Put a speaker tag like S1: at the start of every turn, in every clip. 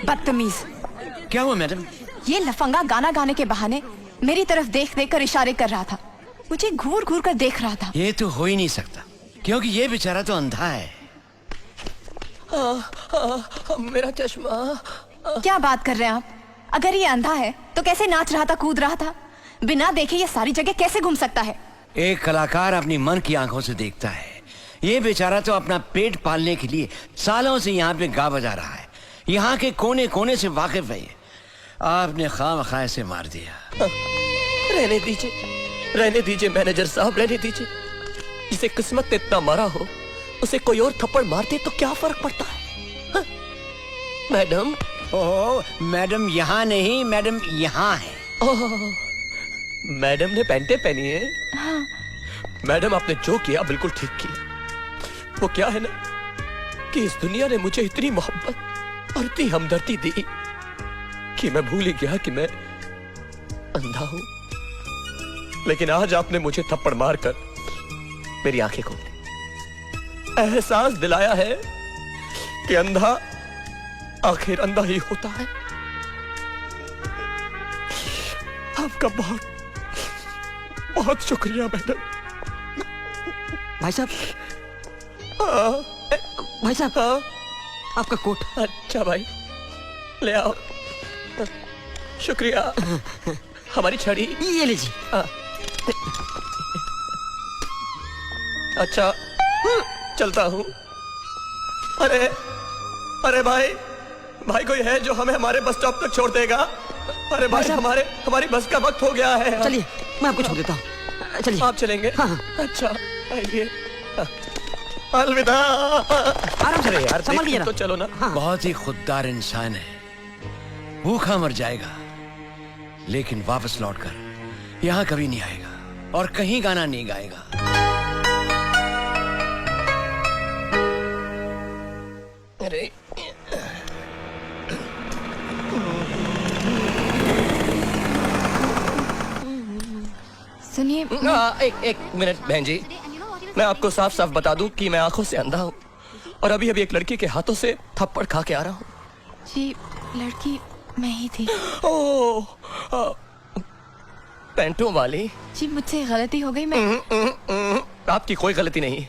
S1: बदतमीज।
S2: क्या हुआ मैडम?
S1: ये लफंगा गाना गाने के बहाने मेरी तरफ देख देख कर इशारे कर रहा था, मुझे घूर घूर कर देख रहा था।
S2: ये तो हो ही नहीं सकता, क्योंकि ये बेचारा तो अंधा है।
S3: मेरा चश्मा।
S1: क्या बात कर रहे हैं आप? अगर ये अंधा है तो कैसे नाच रहा था, कूद रहा था? बिना देखे ये सारी जगह कैसे घूम सकता है?
S2: एक कलाकार अपनी मन की आंखों से देखता है। ये बेचारा तो अपना पेट पालने के लिए सालों से यहाँ पे गा बजा रहा है, यहाँ के कोने कोने से वाकिफ है। आपने खामखा से मार दिया।
S3: रहने दीजिए मैनेजर साहब, रहने दीजिए। जिसे किस्मत ने इतना मारा हो उसे कोई और थप्पड़ मारते तो क्या फर्क पड़ता है? हाँ? मैडम।
S2: ओह मैडम यहाँ नहीं, मैडम यहाँ है।
S3: मैडम ने पैंटे पहनी है।
S1: हाँ।
S3: मैडम आपने जो किया बिल्कुल ठीक किया। वो क्या है ना कि इस दुनिया ने मुझे इतनी मोहब्बत और इतनी हमदर्दी दी कि मैं भूल ही गया कि मैं अंधा हूं। लेकिन आज आपने मुझे थप्पड़ मारकर मेरी आंखें खोल दी, एहसास दिलाया है कि अंधा आखिर अंधा ही होता है। आपका बहुत बहुत शुक्रिया मैडम।
S4: भाई साहब, भाई साहब, आपका कोट।
S3: अच्छा भाई, ले आओ। शुक्रिया। हमारी छड़ी
S4: ये लीजिए।
S3: अच्छा, चलता हूँ। अरे भाई कोई है जो हमें हमारे बस स्टॉप तक छोड़ देगा? अरे भाई हमारी बस का वक्त हो गया है।
S4: चलिए मैं आपको छोड़ देता हूँ। चलिए।
S3: आप चलेंगे?
S4: हाँ।
S3: अच्छा आइए। अलविदा।
S4: आराम से
S3: यार,
S4: संभाल लीजिए ना।
S3: तो चलो ना।
S4: हाँ।
S2: बहुत ही खुददार इंसान है, भूखा मर जाएगा लेकिन वापस लौटकर यहाँ कभी नहीं आएगा और कहीं गाना नहीं गाएगा।
S3: अरे
S1: सुनिए,
S3: एक मिनट बहन जी, मैं आपको साफ साफ बता दूं कि मैं आंखों से अंधा हूं और अभी एक लड़की के हाथों से थप्पड़ खा के आ रहा हूं।
S1: जी लड़की मैं ही थी।
S3: ओह, पैंटों वाली।
S1: जी मुझसे गलती हो गई। मैं
S3: आपकी कोई गलती नहीं,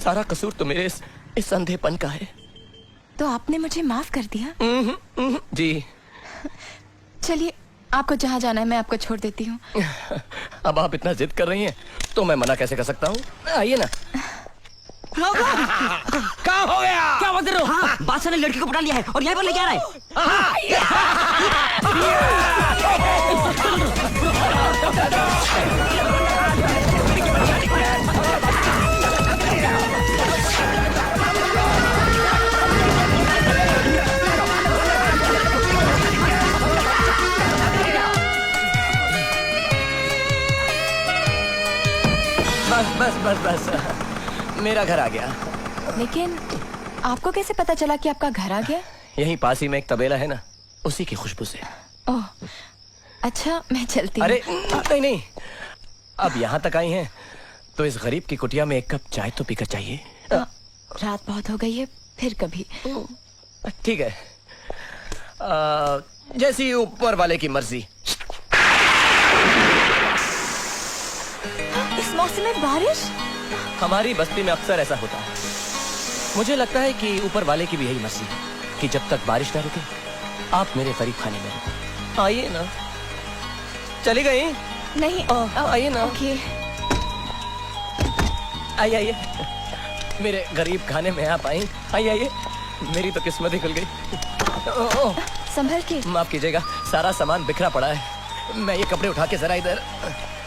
S3: सारा कसूर तो मेरे इस अंधेपन का है।
S1: तो आपने मुझे माफ कर दिया?
S3: जी।
S1: चलिए, आपको जहाँ जाना है मैं आपको छोड़ देती हूँ।
S3: अब आप इतना जिद कर रही हैं तो मैं मना कैसे कर सकता हूँ? आइए ना।
S2: क्या हो गया?
S4: क्या बात कर रहे हो? हाँ, बादशाह ने लड़की को पटा लिया है और यहाँ पर लेके आ रहा है।
S3: बस मेरा घर आ गया।
S1: लेकिन आपको कैसे पता चला कि आपका घर आ गया?
S3: यहीं पास ही में एक तबेला है ना, उसी की खुशबू से।
S1: ओह अच्छा, मैं चलती हूँ।
S3: अरे नहीं, अब यहाँ तक आई हैं तो इस गरीब की कुटिया में एक कप चाय तो पीकर चाहिए।
S1: रात बहुत हो गई है, फिर कभी।
S3: ठीक है, जैसी ऊपर वाले की मर्जी।
S1: इस मौसम में बारिश?
S3: हमारी बस्ती में अक्सर ऐसा होता है। मुझे लगता है कि ऊपर वाले की भी यही मर्जी है कि जब तक बारिश ना रुके आप मेरे करीब खाने में रुको। आइए ना। चली गई?
S1: नहीं,
S3: आइए ना।
S1: ओके।
S3: आइए मेरे गरीब खाने में आप आई। आइए, मेरी तो किस्मत ही खुल गई।
S1: संभल के।
S3: माफ कीजिएगा, सारा सामान बिखरा पड़ा है। मैं ये कपड़े उठा के जरा इधर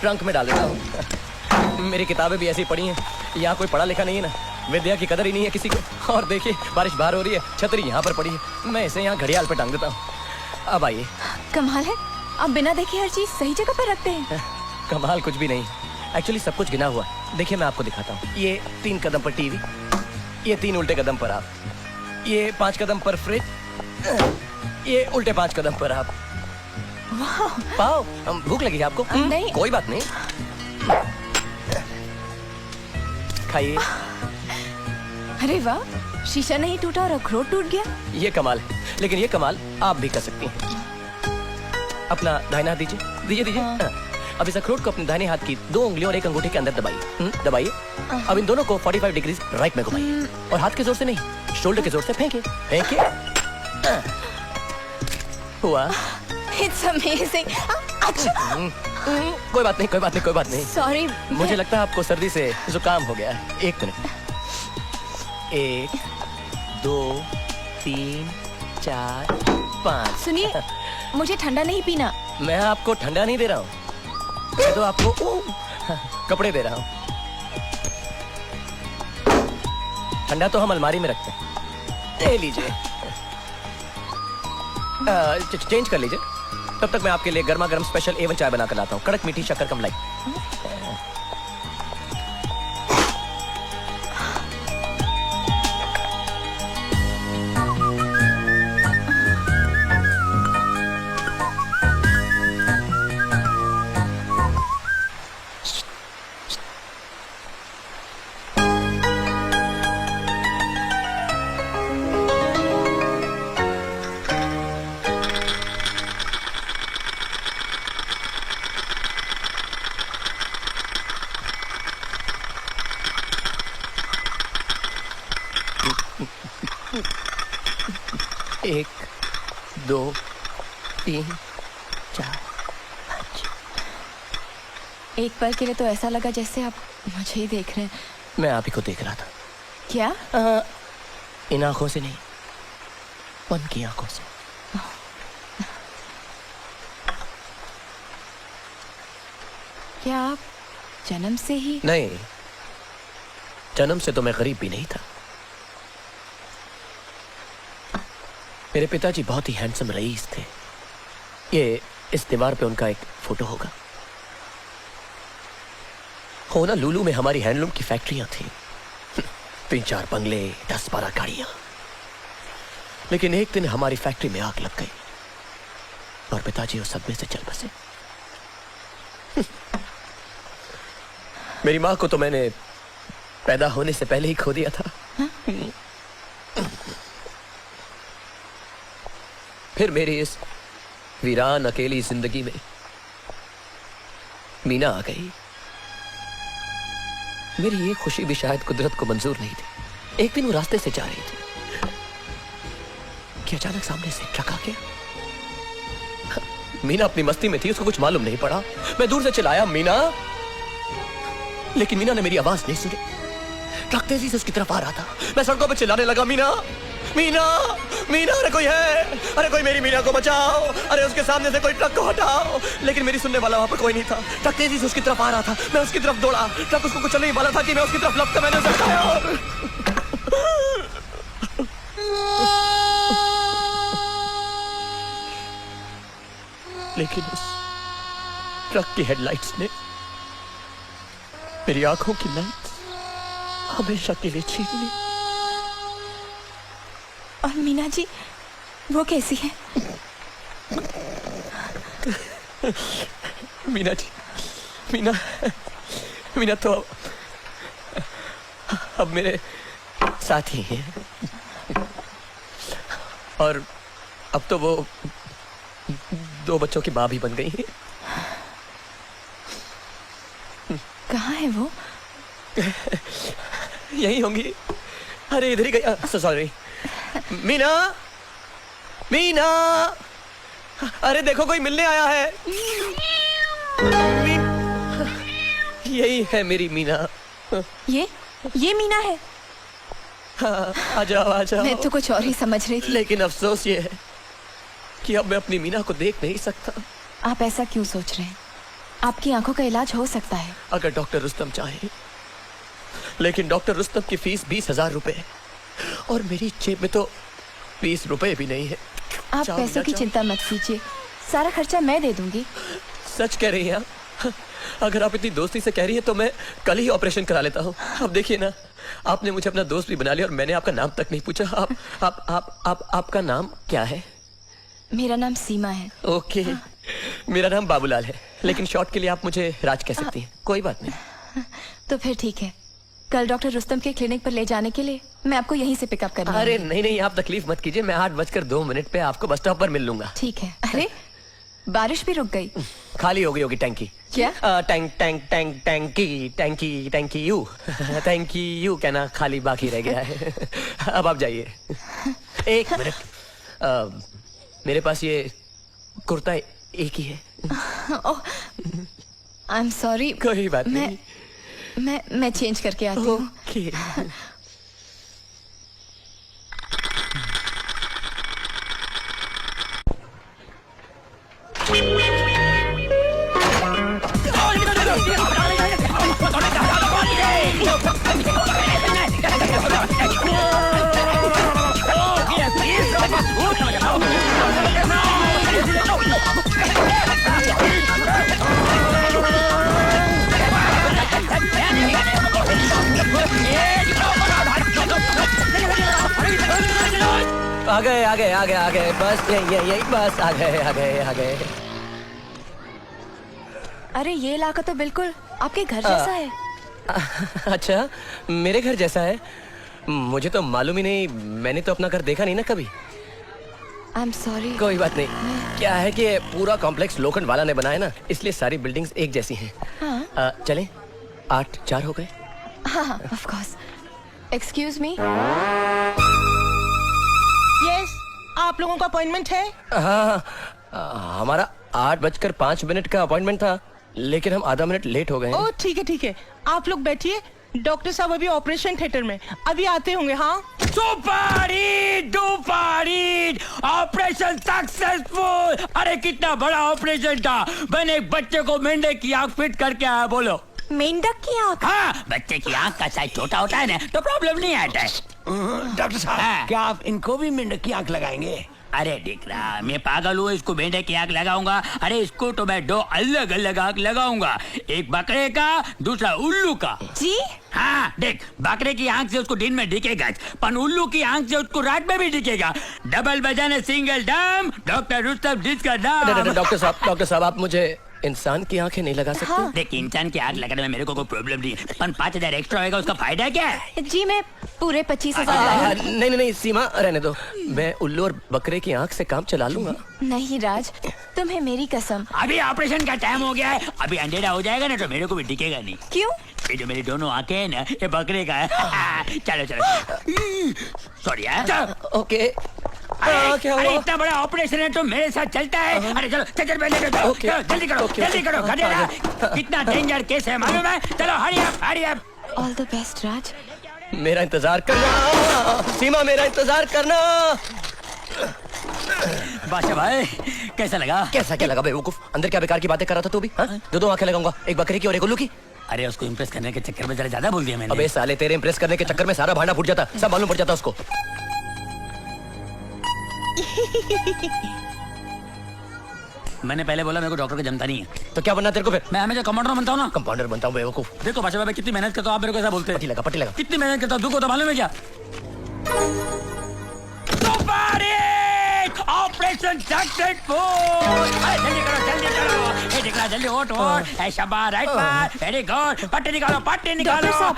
S3: ट्रंक में डाल देता हूँ। मेरी किताबें भी ऐसी पड़ी हैं, यहाँ कोई पढ़ा लिखा नहीं है ना, विद्या की कदर ही नहीं है किसी को। और देखिए बारिश बाहर हो रही है, छतरी यहाँ पर पड़ी है, मैं इसे यहाँ घड़ियाल पर टांग देता हूँ। अब आइए।
S1: कमाल है, आप बिना देखे हर चीज सही जगह पर रखते हैं।
S3: कमाल कुछ भी नहीं, एक्चुअली सब कुछ गिना हुआ है। देखिए मैं आपको दिखाता हूँ। ये 3 कदम पर टीवी, ये 3 उल्टे कदम पर आप, ये 5 कदम पर फ्रिज, ये उल्टे 5 कदम पर आप। पाओ, भूख लगी है आपको?
S1: नहीं।
S3: कोई बात नहीं, खाइए।
S1: अरे वाह, शीशा नहीं टूटा और अखरोट टूट गया।
S3: ये कमाल है, लेकिन ये कमाल आप भी कर सकती हैं। अपना दाहिना हाथ दीजिए, दीजिए दीजिए। हाँ। अब इस अखरोट को अपने दाहिने हाथ की 2 उंगलियों और 1 अंगूठे के अंदर दबाइए। दबाइए। अब इन दोनों को 45 डिग्री राइट में घुमाइए और हाथ के जोर से नहीं, शोल्डर के जोर से फेंकिए, फेंकिए। हुआ?
S1: It's amazing. अच्छा।
S3: कोई बात नहीं, कोई बात नहीं, कोई बात नहीं।
S1: सॉरी,
S3: मुझे लगता है आपको सर्दी से जुकाम हो गया है। 1 मिनट। 1 2 3 4 5।
S1: सुनिए, मुझे ठंडा नहीं पीना।
S3: मैं आपको ठंडा नहीं दे रहा हूँ, मैं तो आपको कपड़े दे रहा हूँ। ठंडा तो हम अलमारी में रखते हैं। ले लीजिए, चेंज कर लीजिए। तब तक मैं आपके लिए गर्मा गर्म स्पेशल A1 चाय बना कर लाता हूँ, कड़क मीठी शक्कर कम लाई। एक, 2, 3, 4, 5।
S1: एक पल के लिए तो ऐसा लगा जैसे आप मुझे ही देख रहे हैं।
S3: मैं आप ही को देख रहा था।
S1: क्या?
S3: इन आंखों से नहीं, मन की आंखों से।
S1: क्या आप जन्म से ही?
S3: नहीं, जन्म से तो मैं गरीब भी नहीं था। मेरे पिताजी बहुत ही हैंडसम रईस थे। ये इस दीवार पे उनका एक फोटो होगा। होना लुलू में हमारी हैंडलूम की फैक्ट्रियां थी, 3-4 बंगले, 10-12 गाड़ियां। लेकिन एक दिन हमारी फैक्ट्री में आग लग गई और पिताजी उस सदमे से चल बसे। मेरी मां को तो मैंने पैदा होने से पहले ही खो दिया था। फिर मेरी इस वीरान अकेली जिंदगी में मीना आ गई। मेरी ये खुशी भी शायद कुदरत को मंजूर नहीं थी। एक दिन वो रास्ते से जा रही थी कि अचानक सामने से ट्रक आ गया। मीना अपनी मस्ती में थी, उसको कुछ मालूम नहीं पड़ा। मैं दूर से चिल्लाया, मीना, लेकिन मीना ने मेरी आवाज नहीं सुनी। ट्रक तेजी से उसकी तरफ आ रहा था। मैं सड़कों पर चिल्लाने लगा, मीना, मीना, मीना, अरे कोई है, अरे कोई मेरी मीना को बचाओ, अरे उसके सामने से कोई ट्रक को हटाओ। लेकिन मेरी सुनने वाला वहां पर कोई नहीं था। ट्रक तेजी से उसकी तरफ आ रहा था। मैं उसकी तरफ दौड़ा। ट्रक उसको कुछ नहीं वाला था कि मैं उसकी तरफ लपका मैंने उसे हटाया। लेकिन उस ट्रक की हेडलाइट्स ने मेरी आंखों की लाइट्स हमेशा के लिए छीन ली।
S1: और मीना जी, वो कैसी है?
S3: मीना जी, मीना, मीना तो अब मेरे साथ ही हैं। और अब तो वो 2 बच्चों की माँ भी बन गई है।
S1: कहाँ है वो?
S3: यही होंगी। अरे इधर ही गई। सॉरी। मीना, मीना, अरे देखो कोई मिलने आया है। यही है मेरी मीना।
S1: ये मीना है?
S3: हाँ, आ जाओ, आ जाओ।
S1: मैं तो कुछ और ही समझ रही थी।
S3: लेकिन अफसोस ये है कि अब मैं अपनी मीना को देख नहीं सकता।
S1: आप ऐसा क्यों सोच रहे हैं? आपकी आंखों का इलाज हो सकता है
S3: अगर डॉक्टर रुस्तम चाहे। लेकिन डॉक्टर रुस्तम की फीस 20,000 रुपए है और मेरी जेब में तो 20 रुपए भी नहीं है।
S1: आप पैसों की चिंता मत कीजिए, सारा खर्चा मैं दे दूंगी।
S3: सच कह रही हैं? अगर आप इतनी दोस्ती से कह रही हैं तो मैं कल ही ऑपरेशन करा लेता हूँ। अब देखिए ना, आपने मुझे अपना दोस्त भी बना लिया और मैंने आपका नाम तक नहीं पूछा। आपका नाम क्या है?
S1: मेरा नाम सीमा है।
S3: ओके। मेरा नाम बाबूलाल है, लेकिन शॉर्ट के लिए आप मुझे राज कह सकती हैं। कोई बात नहीं।
S1: तो फिर ठीक है, कल डॉक्टर रुस्तम के क्लिनिक पर ले जाने के लिए मैं आपको यहीं से पिकअप करना
S3: अरे नहीं नहीं, आप तकलीफ मत कीजिए, मैं 8:02 पे आपको बस स्टॉप पर मिल लूंगा।
S1: ठीक है। अरे बारिश भी रुक गई।
S3: खाली हो गई होगी टैंकी।
S1: क्या?
S3: टैंकी यू थैंक यू कहना खाली बाकी रह गया है। अब आप जाइए। एक मिनट, मेरे पास ये कुर्ता एक ही है।
S1: ओह, आई एम सॉरी।
S3: कोई बात नहीं।
S1: मैं चेंज करके आती हूँ।
S3: ओके। आ गए बस यही बस आ गए।
S1: अरे ये इलाका तो बिल्कुल आपके घर जैसा है।
S3: अच्छा, मेरे घर जैसा है? मुझे तो मालूम ही नहीं, मैंने तो अपना घर देखा नहीं ना कभी।
S1: I am sorry.
S3: कोई बात नहीं। क्या है कि पूरा कॉम्प्लेक्स लोखंड वाला ने बनाया ना, इसलिए सारी बिल्डिंग्स एक जैसी हैं।
S1: हाँ।
S3: चलें? 8:04 हो गए।
S1: हाँ, of course. Excuse me.
S5: Yes, आप लोगों का अपॉइंटमेंट है?
S3: हाँ, हमारा 8:05 का अपॉइंटमेंट था, लेकिन हम आधा मिनट लेट हो गए हैं।
S5: ओह ठीक है, आप लोग बैठिए। डॉक्टर साहब अभी ऑपरेशन थिएटर में, अभी आते होंगे। हाँ,
S2: सुपर हिट ऑपरेशन सक्सेसफुल। अरे कितना बड़ा ऑपरेशन था। मैंने एक बच्चे को मेंढक की आंख फिट करके आया। बोलो।
S1: मेंढक की आंख?
S2: हाँ, बच्चे की आंख का साइज छोटा होता है ना, तो प्रॉब्लम नहीं आता है। डॉक्टर साहब, क्या आप इनको भी मेंढक की आंख लगाएंगे? अरे दिख रहा, मैं पागल हूँ, इसको मेंढक की आंख लगाऊंगा? अरे इसको तो मैं 2 अलग अलग आंख लगाऊंगा, एक बकरे का, दूसरा उल्लू का।
S1: जी?
S2: हाँ देख, बकरे की आंख से उसको दिन में दिखेगा, पर उल्लू की आंख से उसको रात में भी दिखेगा। डबल बजाने सिंगल डम, डॉक्टर रुस्तम जिसका नाम।
S3: डॉक्टर साहब, आप मुझे इंसान की आंखें नहीं लगा सकते?
S1: हाँ।
S2: देख, इंसान की आंख लगाने में मेरे को कोई प्रॉब्लम नहीं है, पर 5,000 एक्स्ट्रा होगा, उसका फायदा क्या है?
S1: जी मैं पूरे 25,000।
S3: नहीं सीमा, रहने दो। मैं उल्लू और बकरे की आंख से काम चला लूंगा।
S1: नहीं राज, तुम्हें मेरी कसम।
S2: अभी ऑपरेशन का टाइम हो गया है, अभी अंधेरा हो जाएगा ना तो मेरे को भी दिखेगा नहीं।
S1: क्यों?
S2: ये जो मेरी दोनों आंखें हैं ना, ये बकरे का है। चलो सॉरी यार।
S3: ओके। क्या
S2: अरे
S3: हुआ?
S2: इतना बड़ा ऑपरेशन है तो मेरे साथ चलता है। अरे चलो चल पहले चलो, जल्दी करो गधेड़ा। कितना डेंजर केस है मालूम है? चलो hurry up.
S1: All the best Raj.
S3: मेरा इंतजार करना सीमा, मेरा इंतजार करना।
S2: बादशाह भाई, कैसा लगा?
S3: कैसा क्या लगा बेवकूफ? अंदर क्या बेकार की बातें कर रहा था तू भी? हाँ? 2 आंखें लगाऊंगा, एक बकरे की और एक उल्लू की।
S2: अरे उसको इम्प्रेस करने के चक्कर में जरा ज्यादा बोल दिया मैंने।
S3: अबे साले, तेरे इम्प्रेस करने के चक्कर में सारा भांडा फूट जाता, सब मालूम पड़ जाता उसको।
S2: मैंने पहले बोला मेरे को डॉक्टर का जमता नहीं है।
S3: तो क्या बनना तेरे को फिर?
S2: मैं हमेशा कंपाउंडर बनता हूँ ना।
S3: कंपाउंडर बनता हूँ बेवकूफ?
S2: देखो बादशाह भाई, कितनी मेहनत करता हूँ, आप मेरे को ऐसा बोलते हैं।
S3: पट्टी लगा।
S2: कितनी मेहनत करता हूँ, दुख होता मालूम है क्या? Operation successful. जल्दी करो। ये देख रहा, जल्दी ओट। शाबाश, राइट बार, वेरी गुड। पट्टी निकालो।
S1: डॉक्टर साहब,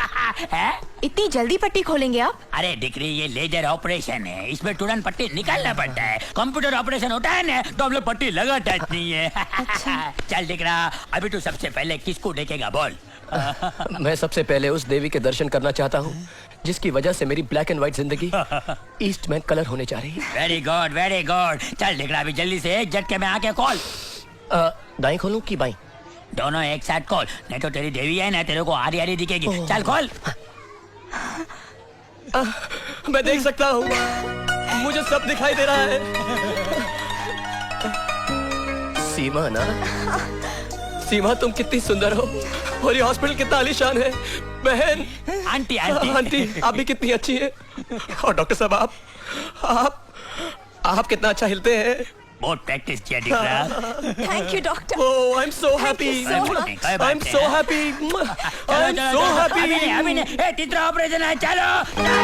S2: है?
S1: इतनी जल्दी पट्टी खोलेंगे आप?
S2: अरे दिख रही, ये लेजर ऑपरेशन है, इसमें तुरंत पट्टी निकालना पड़ता है। कंप्यूटर ऑपरेशन होता है ना, तो हम लोग पट्टी लगाता नहीं है।
S1: अच्छा।
S2: चल दिख रहा, अभी तू सबसे पहले किसको देखेगा बोल?
S3: मैं सबसे पहले उस देवी के दर्शन करना चाहता हूँ जिसकी वजह से मेरी ब्लैक एंड व्हाइट जिंदगी ईस्टमैन कलर होने जा रही है।
S2: Very good. चल दिख रहा, अभी जल्दी से एक झटके में आके खोल।
S3: दाएं खोलूं कि बाएं?
S2: दोनों एक साथ खोल, नहीं तो तेरी देवी है ना, तेरे को आरी दिखेगी। चल खोल।
S3: मैं देख सकता हूँ, मुझे सब दिखाई दे रहा है। सीमा ना, सीमा तुम कितनी सुंदर हो, और ये हॉस्पिटल कितना आलीशान है। बहन,
S2: आंटी
S3: आप भी कितनी अच्छी है। और डॉक्टर साहब, आप कितना अच्छा हिलते हैं।
S2: बहुत प्रैक्टिस किया दिख रहा।
S1: Thank you doctor.
S3: Oh, I'm so happy. I'm so happy. I'm so happy.
S2: अभी नहीं, तीसरा ऑपरेशन है, चलो।